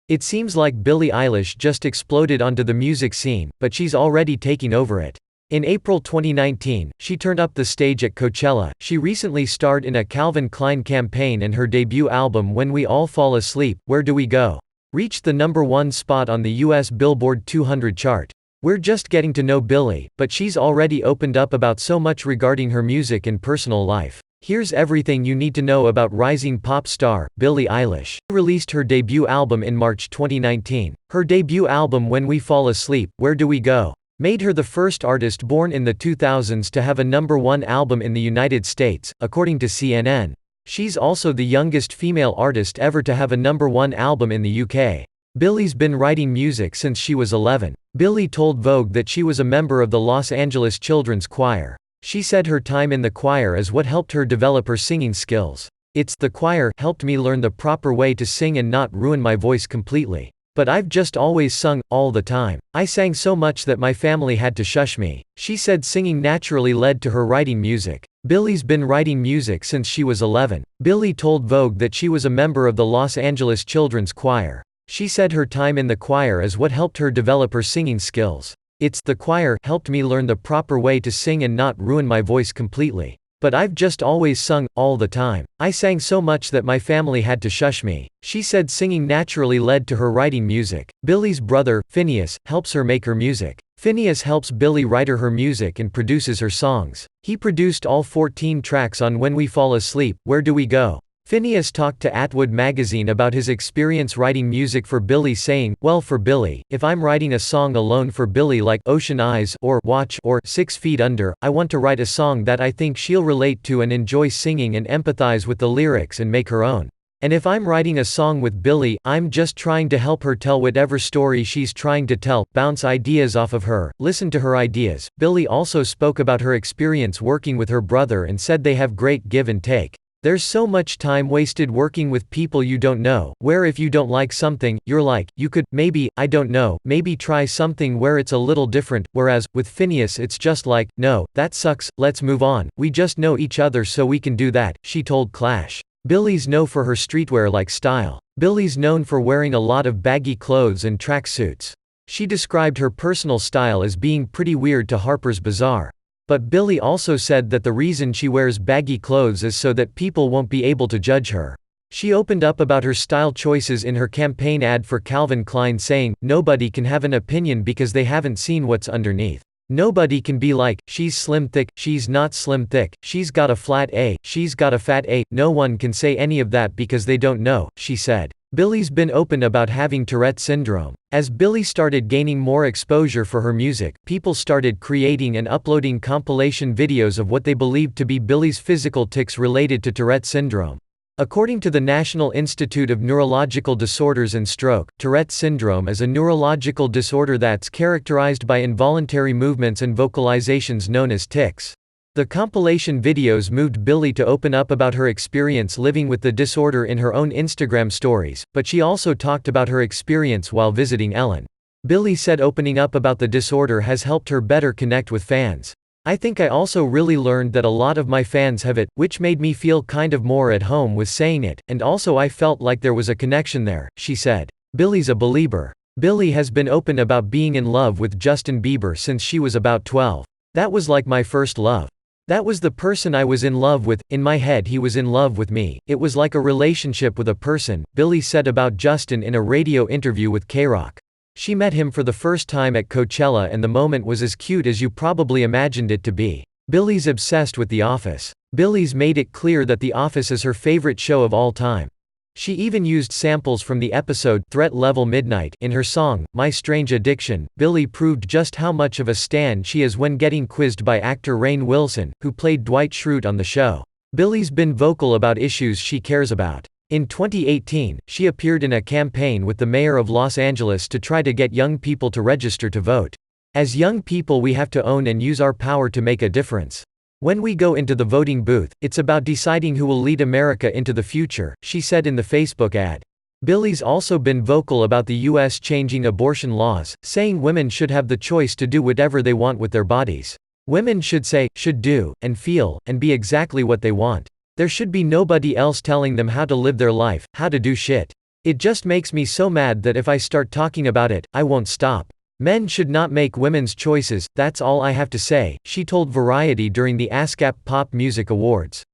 It seems like Billie Eilish just exploded onto the music scene, but she's already taking over it. In April 2019, she turned up the stage at Coachella. She recently starred in a Calvin Klein campaign, and her debut album When We All Fall Asleep, Where Do We Go? Reached the #1 spot on the US Billboard 200 chart. We're just getting to know Billie, but she's already opened up about so much regarding her music and personal life. Here's everything you need to know about rising pop star, Billie Eilish. She released her debut album in March 2019. Her debut album When We Fall Asleep, Where Do We Go? Made her the first artist born in the 2000s to have a #1 album in the United States, according to CNN. She's also the youngest female artist ever to have a #1 album in the UK. Billie's been writing music since she was 11. Billie told Vogue that she was a member of the Los Angeles Children's Choir. She said her time in the choir is what helped her develop her singing skills. "It's the choir helped me learn the proper way to sing and not ruin my voice completely. But I've just always sung, all the time. I sang so much that my family had to shush me." She said singing naturally led to her writing music. Billie's been writing music since she was 11. Billie told Vogue that she was a member of the Los Angeles Children's Choir. She said her time in the choir is what helped her develop her singing skills. "It's the choir helped me learn the proper way to sing and not ruin my voice completely. But I've just always sung, all the time. I sang so much that my family had to shush me." She said singing naturally led to her writing music. Billie's brother, Phineas, helps her make her music. Phineas helps Billie write her music and produces her songs. He produced all 14 tracks on When We Fall Asleep, Where Do We Go? Phineas talked to Atwood magazine about his experience writing music for Billie, saying, "Well, for Billie, if I'm writing a song alone for Billie like Ocean Eyes or Watch or 6 Feet Under, I want to write a song that I think she'll relate to and enjoy singing and empathize with the lyrics and make her own. And if I'm writing a song with Billie, I'm just trying to help her tell whatever story she's trying to tell, bounce ideas off of her, listen to her ideas." Billie also spoke about her experience working with her brother and said they have great give and take. "There's so much time wasted working with people you don't know, where if you don't like something, you're like, you could, maybe, I don't know, maybe try something where it's a little different, whereas, with Phineas it's just like, no, that sucks, let's move on, we just know each other so we can do that," she told Clash. Billie's known for her streetwear-like style. Billie's known for wearing a lot of baggy clothes and tracksuits. She described her personal style as being pretty weird to Harper's Bazaar. But Billie also said that the reason she wears baggy clothes is so that people won't be able to judge her. She opened up about her style choices in her campaign ad for Calvin Klein, saying, "Nobody can have an opinion because they haven't seen what's underneath. Nobody can be like, she's slim thick, she's not slim thick, she's got a flat A, she's got a fat A, no one can say any of that because they don't know," she said. Billie's been open about having Tourettes Syndrome. As Billie started gaining more exposure for her music, people started creating and uploading compilation videos of what they believed to be Billie's physical tics related to Tourettes Syndrome. According to the National Institute of Neurological Disorders and Stroke, Tourettes syndrome is a neurological disorder that's characterized by involuntary movements and vocalizations known as tics. The compilation videos moved Billie to open up about her experience living with the disorder in her own Instagram stories, but she also talked about her experience while visiting Ellen. Billie said opening up about the disorder has helped her better connect with fans. "I think I also really learned that a lot of my fans have it, which made me feel kind of more at home with saying it, and also I felt like there was a connection there," she said. Billie's a believer. Billie has been open about being in love with Justin Bieber since she was about 12. "That was like my first love. That was the person I was in love with, in my head he was in love with me, it was like a relationship with a person," Billie said about Justin in a radio interview with K-Rock. She met him for the first time at Coachella and the moment was as cute as you probably imagined it to be. Billie's obsessed with The Office. Billie's made it clear that The Office is her favorite show of all time. She even used samples from the episode Threat Level Midnight in her song, My Strange Addiction. Billie proved just how much of a stan she is when getting quizzed by actor Rainn Wilson, who played Dwight Schrute on the show. Billie's been vocal about issues she cares about. In 2018, she appeared in a campaign with the mayor of Los Angeles to try to get young people to register to vote. "As young people we have to own and use our power to make a difference. When we go into the voting booth, it's about deciding who will lead America into the future," she said in the Facebook ad. Billie's also been vocal about the U.S. changing abortion laws, saying women should have the choice to do whatever they want with their bodies. "Women should say, should do, and feel, and be exactly what they want. There should be nobody else telling them how to live their life, how to do shit. It just makes me so mad that if I start talking about it, I won't stop. Men should not make women's choices, that's all I have to say, she told Variety during the ASCAP Pop Music Awards.